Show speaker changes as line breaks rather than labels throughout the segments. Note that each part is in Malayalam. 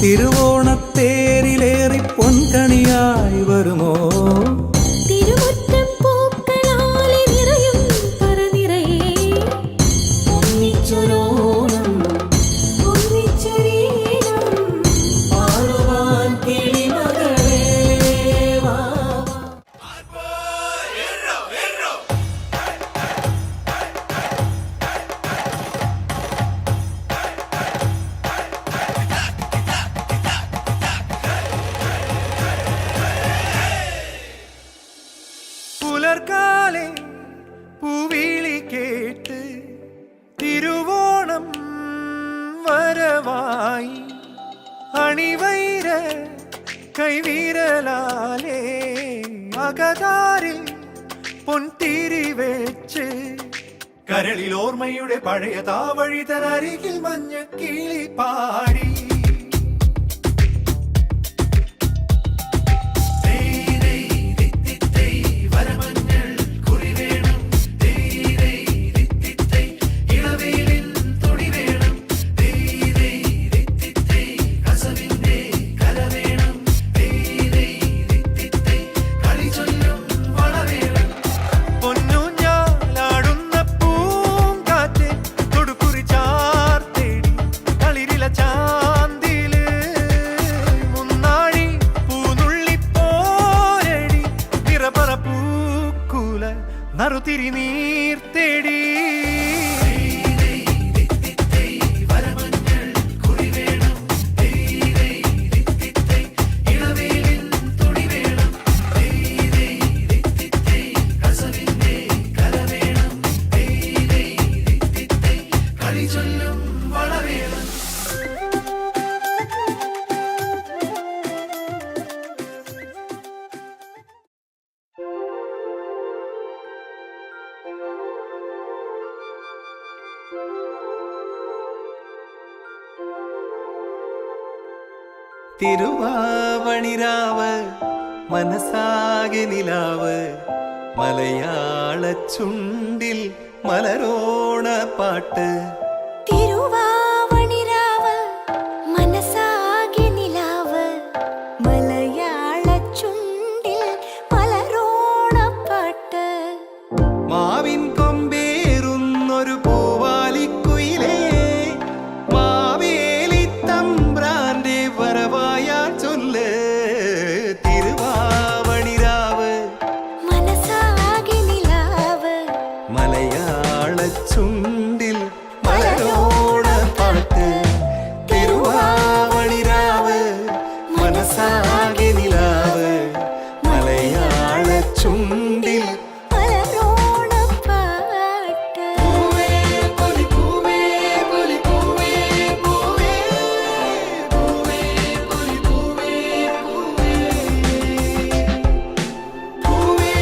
തിരുവോണത്തേരിലേറി പൊൻകണിയായി വരുമോ?
പുലർക്കാലെ പൂവിളി കേട്ട് തിരുവോണം വരവായി അണിവൈര കൈവിരലാലേ അകതാരിൽ പൊൻതിരി വെച്ച് കരളിൽ ഓർമ്മയുടെ പഴയ താവഴി തനരികിൽ മഞ്ഞ കിളി പാടി നറുതിരി നീർ തേടി
തിരുവാവണിരാവ് മനസാകെ നിലാവ് മലയാള ചുണ്ടിൽ മലരോണ പാട്ട്.
തിരുവാവണിരാവ് മനസാകെ നിലാവ് മലയാള ചുണ്ടിൽ മലരോണ പാട്ട്.
മാവിൻ കൊമ്പേറുന്നൊരു പൂവാലിക്കുയിലേ മാവേലി തമ്പ്രാന്റെ വരവായാ ചൊല്ല്. തിരുവാവണിരാവ്
മനസാകെ നിലാവ്
മലയാള ചുണ്ടിൽ മലരോണ പാട്ട്. തിരുവാവണിരാവ് മനസാകെ നിലാവ് മലയാള ചുണ്ടിൽ
മലരോണ പാട്ട്.
പൂവേ പൊലി പൂവേ പൊലി പൂവേ പൂവേ പൂവേ പൊലി പൂവേ പൂവേ പൂവേ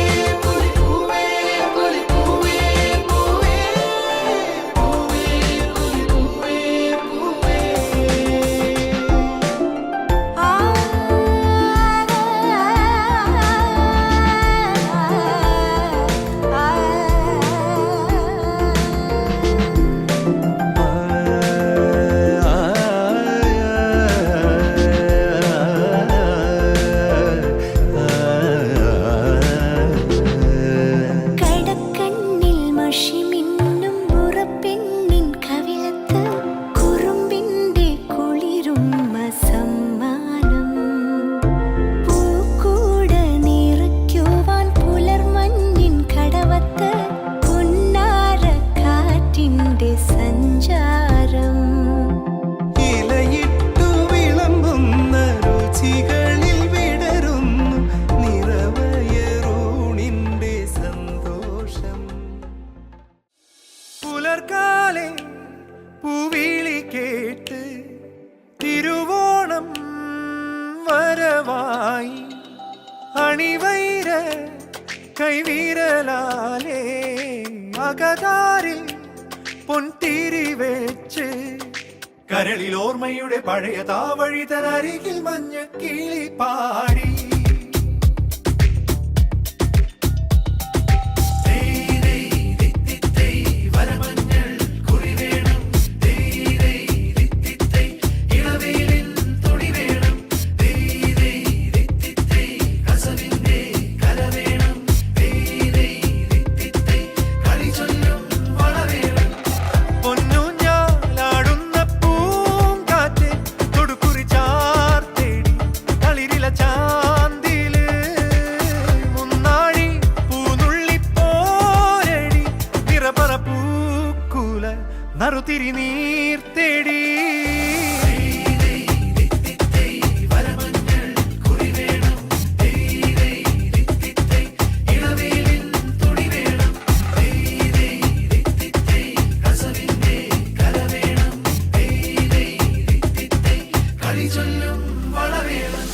പൊലി പൂവേ പൊലി പൂവേ പൂവേ പൂവേ പൊലി പൂവേ പൂവേ.
ആ കടക്കണ്ണിൽ മഷി മിന്നും മുറപ്പെണ്ണിൻ കവിളത്ത് കുറുമ്പിന്റെ കുളിരുമ്മ സമ്മാനം. പൂക്കൂട നിറയ്ക്കുവാൻ പുലർമഞ്ഞിൻ കടവത്ത് പുന്നാര കാറ്റിന്റെ സഞ്ചാരം.
ഇലയിട്ടു വിളമ്പുന്ന രുചികളിൽ വിടരുന്നു നിറവയറൂണിന്റെ സന്തോഷം.
പുലർക്കാലെ പൂവിളി കേട്ട് തിരുവോണം വരവായി അണിവൈര കൈവിരലാലേ അകതാരിൽ പൊൻതിരി വെച്ച് കരളിൽ ഓർമ്മയുടെ പഴയ താവഴി തനരികിൽ മഞ്ഞ കിളി പാടി ഇളവേലിൻ തൊടി
വിളി ചൊല്ലും വളവേണം.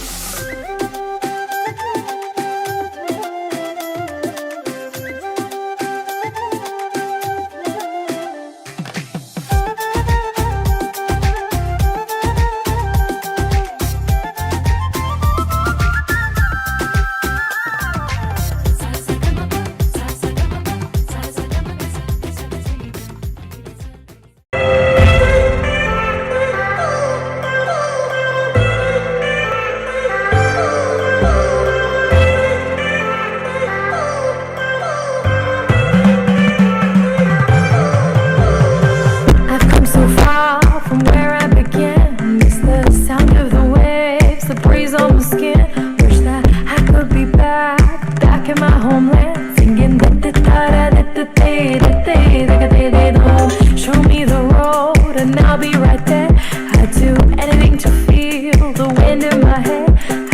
I've come so far from where I began. It's the sound of the waves, the breeze on my skin. Wish that I could be back in my homeland, singing da da da da da da da da da. Show me the road and I'll be right there. I'd do anything to feel the wind in my hair.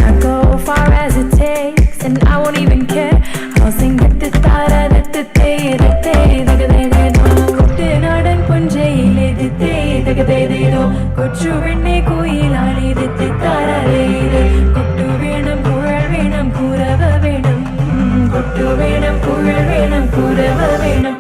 I go far as it takes and I won't even care. I'll sing da da da da da da da da da da da. കുട്ടനാടൻ പുഞ്ചയിലെ ദിത്തേതകതേതേതോ കൊച്ചുവെണ്ണെ കുയിലാളി ദിത്തിത്താരേത് കൊട്ടു വേണം കുഴൽ വേണം കുരവ വേണം കൊട്ടു വേണം കുഴൽ വേണം കുരവ വേണം